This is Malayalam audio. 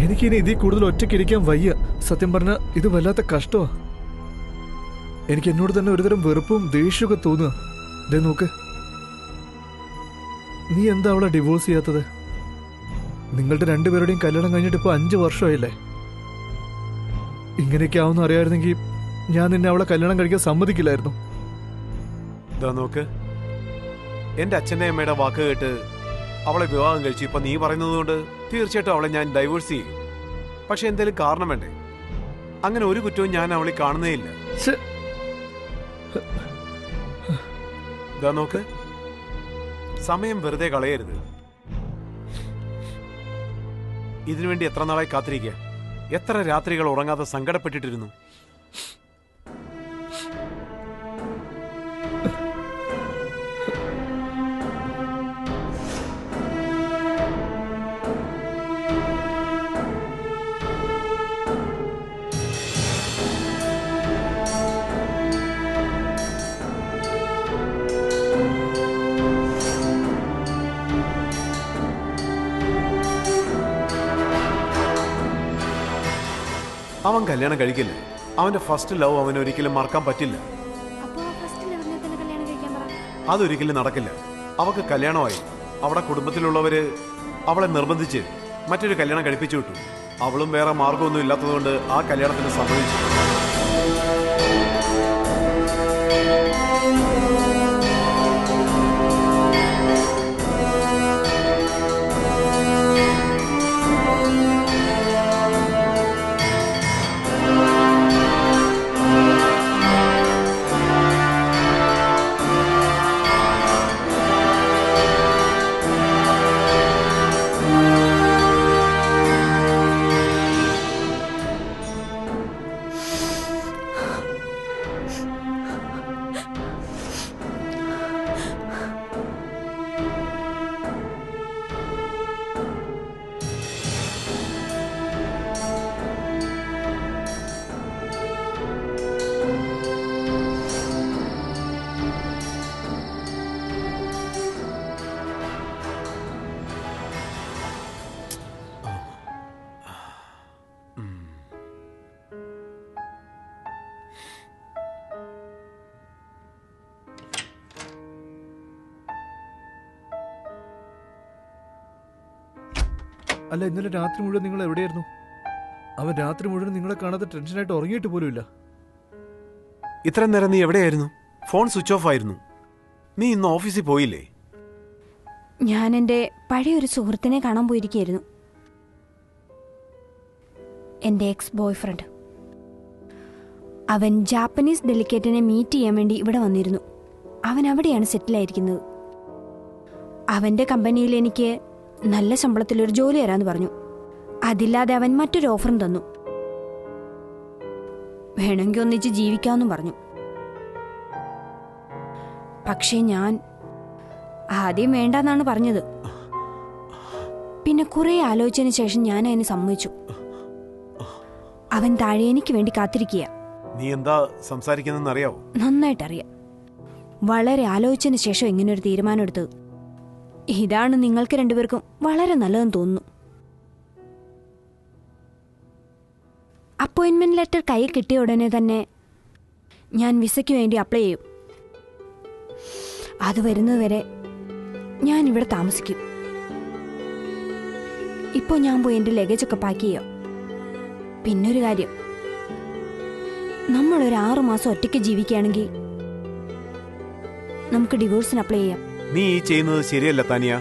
എനിക്കിനി ഇതിൽ കൂടുതൽ ഒറ്റയ്ക്കിരിക്കാൻ വയ്യ. സത്യം പറഞ്ഞ ഇത് വല്ലാത്ത കഷ്ടമാ. എനിക്ക് എന്നോട് തന്നെ ഒരുതരം വെറുപ്പും ദേഷ്യമൊക്കെ തോന്നുക. ദേ നോക്ക്, നീ എന്താ അവളെ ഡിവോഴ്സ് ചെയ്യാത്തത്? നിങ്ങളുടെ രണ്ടുപേരുടെയും കല്യാണം കഴിഞ്ഞിട്ട് ഇപ്പൊ 5 വർഷമായില്ലേ? ഇങ്ങനെയൊക്കെ ആവുന്ന അറിയാമായിരുന്നെങ്കിൽ ഞാൻ നിന്നെ അവളെ കല്യാണം കഴിക്കാൻ സമ്മതിക്കില്ലായിരുന്നു. നോക്ക്, എന്റെ അച്ഛൻ്റെ അമ്മയുടെ വാക്ക് കേട്ട് അവളെ വിവാഹം കഴിച്ചു. ഇപ്പൊ നീ പറയുന്നത് കൊണ്ട് തീർച്ചയായിട്ടും അവളെ ഞാൻ ഡൈവേഴ്സ് ചെയ്യും. പക്ഷെ എന്തെങ്കിലും കാരണം വേണ്ടേ? അങ്ങനെ ഒരു കുറ്റവും ഞാൻ അവളെ കാണുന്നേ ഇല്ല. നോക്ക്, സമയം വെറുതെ കളയരുത്. ഇതിനുവേണ്ടി എത്ര നാളായി കാത്തിരിക്കുക? എത്ര രാത്രികൾ ഉറങ്ങാതെ സങ്കടപ്പെട്ടിട്ടിരുന്നു. അവൻ കല്യാണം കഴിക്കില്ല. അവന്റെ ഫസ്റ്റ് ലവ് അവന് ഒരിക്കലും മറക്കാൻ പറ്റില്ല. അതൊരിക്കലും നടക്കില്ല. അവക്ക് കല്യാണമായി. അവിടെ കുടുംബത്തിലുള്ളവര് അവളെ നിർബന്ധിച്ച് മറ്റൊരു കല്യാണം കഴിപ്പിച്ചു വിട്ടു. അവളും വേറെ മാർഗമൊന്നും ഇല്ലാത്തതുകൊണ്ട് ആ കല്യാണത്തിന് സമ്മതിച്ചു. അല്ല, ഇന്നലെ രാത്രി മുഴുവൻ നിങ്ങൾ എവിടെയായിരുന്നു? അവൻ രാത്രി മുഴുവൻ നിങ്ങളെ കാണാതെ ടെൻഷനായിട്ട് ഉറങ്ങിയിട്ട് പോലുമില്ല. ഇത്ര നേരം നീ എവിടെയായിരുന്നു? ഫോൺ സ്വിച്ച് ഓഫ് ആയിരുന്നു. നീ ഇന്ന് ഓഫീസിൽ പോയില്ലേ? ഞാൻ എൻ്റെ പഴയൊരു സുഹൃത്തിനെ കാണാൻ പോയിരിക്കുകയായിരുന്നു. എൻ്റെ എക്സ് ബോയ് ഫ്രണ്ട്. അവൻ ജാപ്പനീസ് ഡെലിക്കേറ്റിനെ മീറ്റ് ചെയ്യാൻ വേണ്ടി ഇവിടെ വന്നിരുന്നു. അവൻ അവിടെയാണ് സെറ്റിലായിരിക്കുന്നത്. അവൻ്റെ കമ്പനിയിൽ എനിക്ക് നല്ല ശമ്പളത്തിലൊരു ജോലി തരാമെന്ന് പറഞ്ഞു. അതില്ലാതെ അവൻ മറ്റൊരു ഓഫറും തന്നു. വേണമെങ്കിൽ ഒന്നിച്ച് ജീവിക്കാമെന്നും പറഞ്ഞു. പക്ഷേ ഞാൻ ആദ്യം വേണ്ടെന്നാണ് പറഞ്ഞത്. പിന്നെ കുറെ ആലോചിച്ചതിന് ശേഷം ഞാൻ അതിന് സമ്മതിച്ചു. അവൻ താഴെ എനിക്ക് വേണ്ടി കാത്തിരിക്കുക. നീ എന്താ സംസാരിക്കുന്നതെന്ന് അറിയാവോ? നന്നായിട്ടറിയാം. വളരെ ആലോചിച്ചതിന് ശേഷം ഇങ്ങനൊരു തീരുമാനം എടുത്തത്. ഇതാണ് നിങ്ങൾക്ക് രണ്ടുപേർക്കും വളരെ നല്ലതെന്ന് തോന്നുന്നു. അപ്പോയിന്റ്മെന്റ് ലെറ്റർ കയ്യിൽ കിട്ടിയ ഉടനെ തന്നെ ഞാൻ വിസയ്ക്ക് വേണ്ടി അപ്ലൈ ചെയ്യും. അത് വരുന്നതുവരെ ഞാൻ ഇവിടെ താമസിക്കും. ഇപ്പോൾ ഞാൻ പോയി എൻ്റെ ലഗേജൊക്കെ പാക്ക് ചെയ്യാം. പിന്നൊരു കാര്യം, നമ്മളൊരു 6 മാസം ഒറ്റയ്ക്ക് ജീവിക്കുകയാണെങ്കിൽ നമുക്ക് ഡിവോഴ്സിന് അപ്ലൈ ചെയ്യാം. നീ ഈ ചെയ്യുന്നത് ശരിയല്ല താനിയ.